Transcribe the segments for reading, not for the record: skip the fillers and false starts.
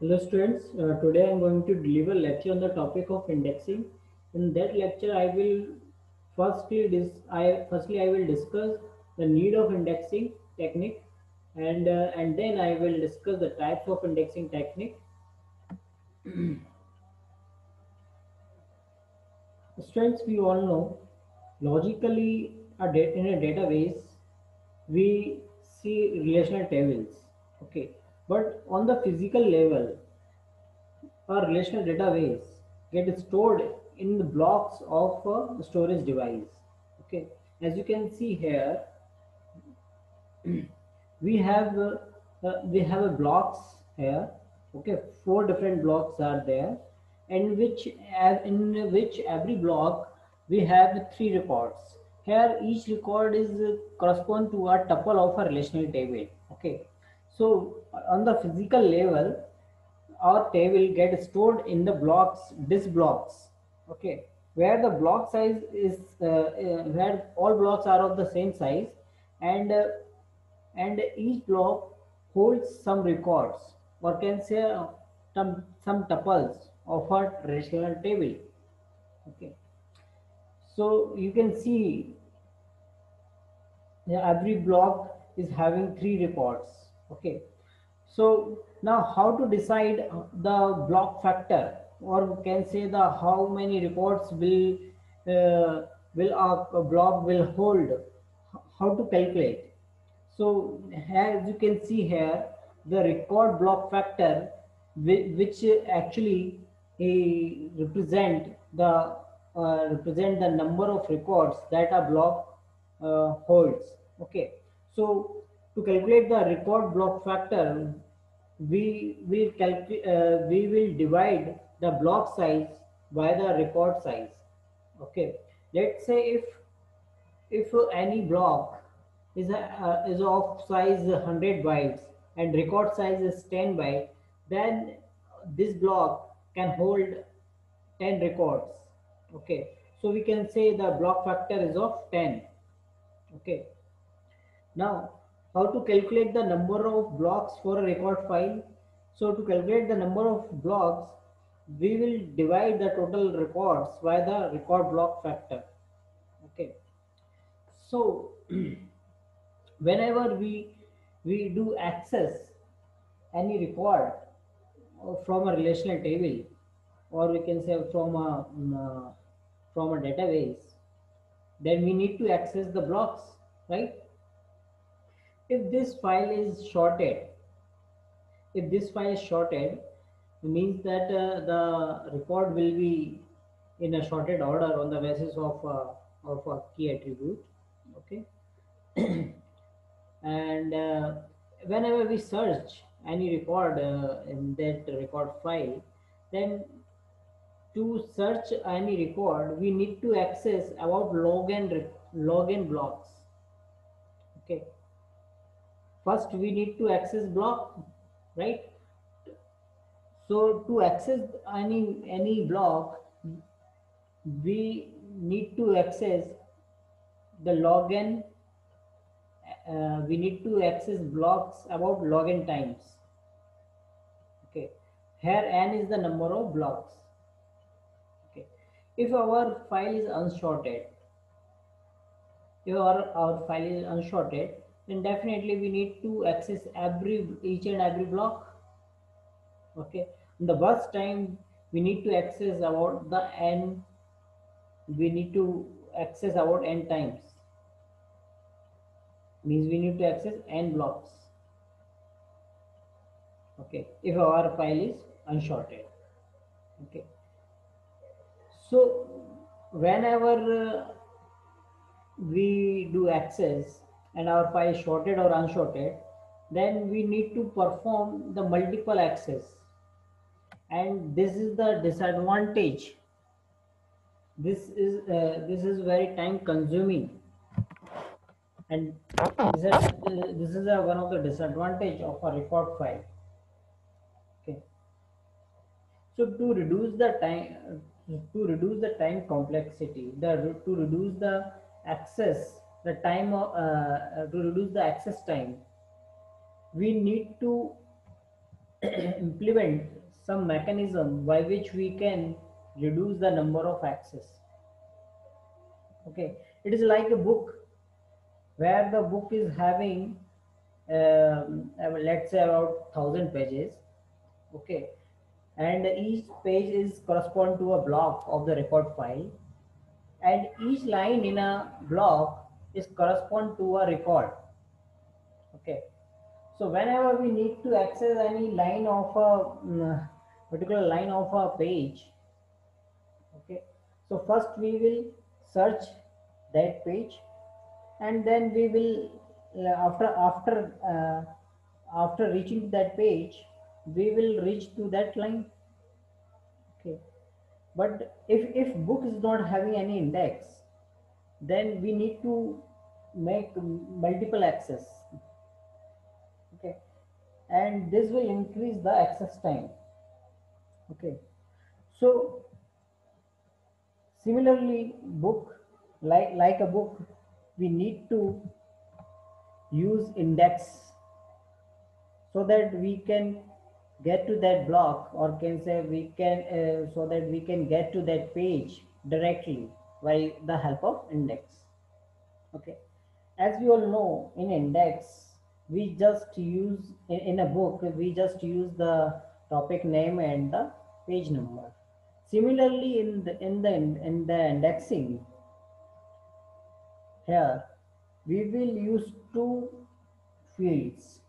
Hello students, today I am going to deliver lecture on the topic of indexing. In that lecture, I will firstly I will discuss the need of indexing technique, and then I will discuss the types of indexing technique. Students, we all know logically in a database we see relational tables. Okay, but on the physical level, a relational database get stored in the blocks of a storage device. Okay, as you can see here, we have a blocks here. Okay, four different blocks are there, and in which every block we have three records. Here each record is correspond to a tuple of a relational table. Okay, so on the physical level, our table get stored in the blocks, disk blocks. Okay, where the block size is where all blocks are of the same size, and each block holds some records, or can say some tuples of a relational table. Okay, so you can see, yeah, every block is having three records. Okay, so now how to decide the block factor, or we can say the how many records will a block will hold, how to calculate. So as you can see here, the record block factor, which actually represent the number of records that a block holds. Okay, so to calculate the record block factor, we will divide the block size by the record size. Okay, let's say if any block is of size 100 bytes and record size is 10 bytes, then this block can hold 10 records. Okay, so we can say the block factor is of 10. Okay, now how to calculate the number of blocks for a record file? So to calculate the number of blocks, we will divide the total records by the record block factor. Okay, so whenever we do access any record from a relational table, or we can say from a database, then we need to access the blocks, right? If this file is shorted, if this file is shorted, it means that the record will be in a shorted order on the basis of a key attribute. Okay, and whenever we search any record in that record file, then to search any record we need to access about log n blocks. Okay, first we need to access block, right? So to access any block, we need to access the log n. We need to access blocks about log n times. Okay, here n is the number of blocks. Okay, if our file is unshorted, if our file is unshorted, then definitely we need to access each and every block. Okay, in the first time we need to access about the n, we need to access about n times, means we need to access n blocks. Okay, if our file is unshorted. Okay, so whenever we do access and our file is shorted or unshorted, then we need to perform the multiple access, and this is the disadvantage. This is very time consuming, and this is one of the disadvantage of a record file. Okay, so to reduce the time complexity, to reduce the access the time to reduce the access time, we need to implement some mechanism by which we can reduce the number of access. Okay, it is like a book where the book is having let's say about 1,000 pages. Okay, and each page is correspond to a block of the record file, and each line in a block is correspond to a record. Okay, so whenever we need to access any line of a particular line of a page, okay, so first we will search that page, and then we will after reaching that page, we will reach to that line. Okay, but if book is not having any index, then we need to make multiple access. Okay, and this will increase the access time. Okay, so similarly, book, like a book, we need to use index so that we can get to that block, or can say we can so that we can get to that page directly by the help of index. Okay, as we all know, in index we just use in a book we just use the topic name and the page number. Similarly, in the indexing, here we will use two fields.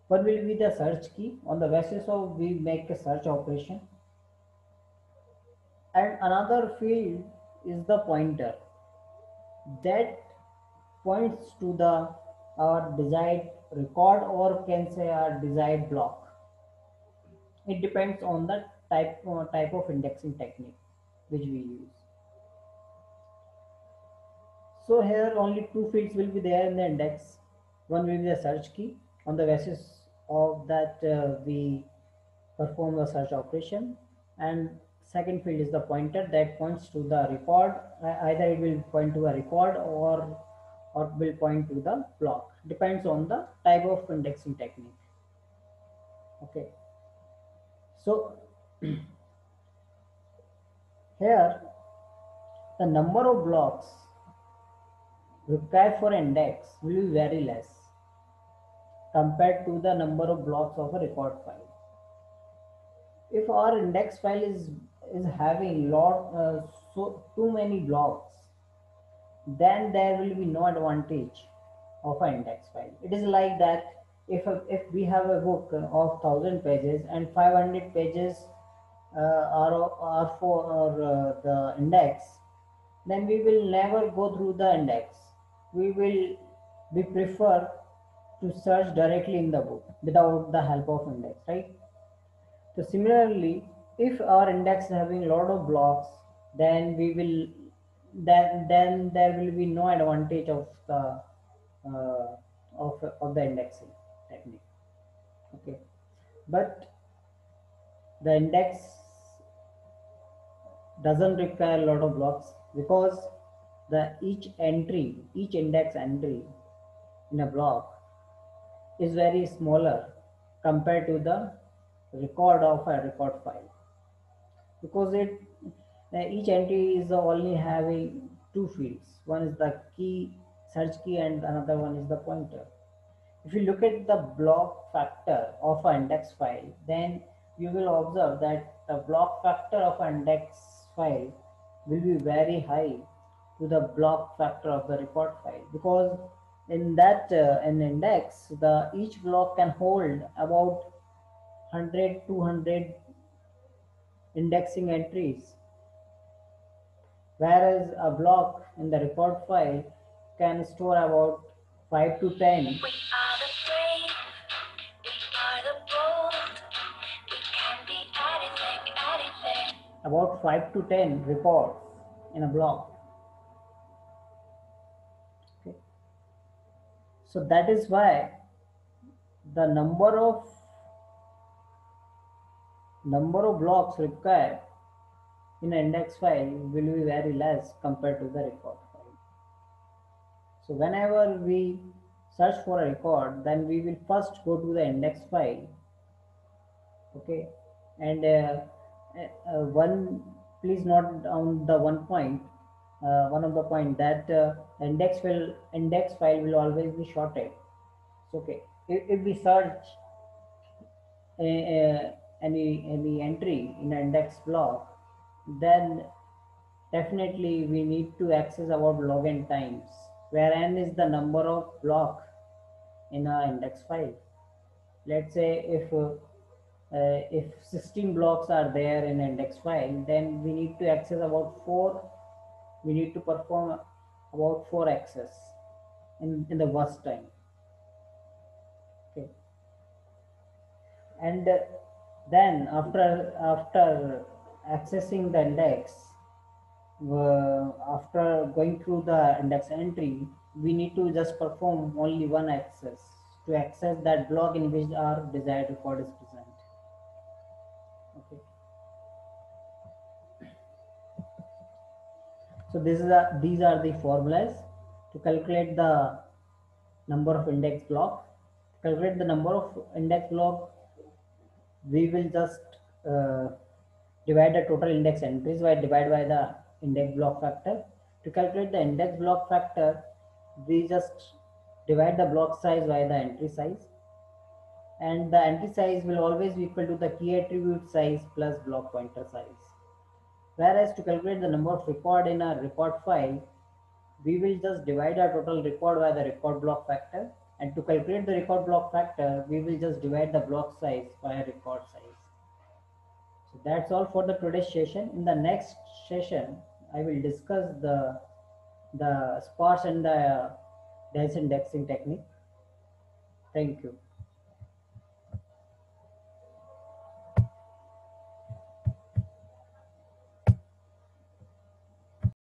One will be the search key, on the basis of we make a search operation, and another field is the pointer that points to the our desired record, or can say our desired block. It depends on the type of indexing technique which we use. So here only two fields will be there in the index. One will be the search key. On the basis of that, we perform the search operation. And second field is the pointer that points to the record. Either it will point to a record, or will point to the block. Depends on the type of indexing technique. Okay. So here the number of blocks required for index will be very less compared to the number of blocks of a record file. If our index file is having so too many blocks, then there will be no advantage of an index file. It is like that if we have a book of 1,000 pages and 500 pages are for the index, then we will never go through the index. We prefer to search directly in the book without the help of index, right? So similarly, if our index is having a lot of blocks, then we will then there will be no advantage of the of the indexing technique. Okay, but the index doesn't require a lot of blocks, because the each index entry in a block is very smaller compared to the record of a record file, because each entry is only having two fields. One is the key, search key, and another one is the pointer. If you look at the block factor of an index file, then you will observe that the block factor of an index file will be very high to the block factor of the record file, because in that an index, the each block can hold about 100 200 indexing entries, whereas a block in the record file can store about 5 to 10. We are the brave, we are the bold, we can be anything, anything. About 5 to 10 records in a block. Okay. So that is why the number of blocks required in an index file will be very less compared to the record file. So whenever we search for a record, then we will first go to the index file, Okay, and one, please note down the one of the point that index file will always be shorted. So, okay, if we search any entry in an index block, then definitely we need to access about log n times, where n is the number of block in a index file. Let's say if 16 blocks are there in index file, then we need to access about 4, we need to perform about 4 access in the worst time. Okay, and then after accessing the index, after going through the index entry, we need to just perform only one access to access that block in which our desired record is present. Okay, so these are the formulas to calculate the number of index block. To calculate the number of index block, we will just uh, divide the total index entries by divide by the index block factor. To calculate the index block factor, we just divide the block size by the entry size, and the entry size will always be equal to the key attribute size plus block pointer size. Whereas to calculate the number of record in a record file, we will just divide our total record by the record block factor, and to calculate the record block factor, we will just divide the block size by a record size. So that's all for the today's session. In the next session, I will discuss the sparse and the dense indexing technique. Thank you.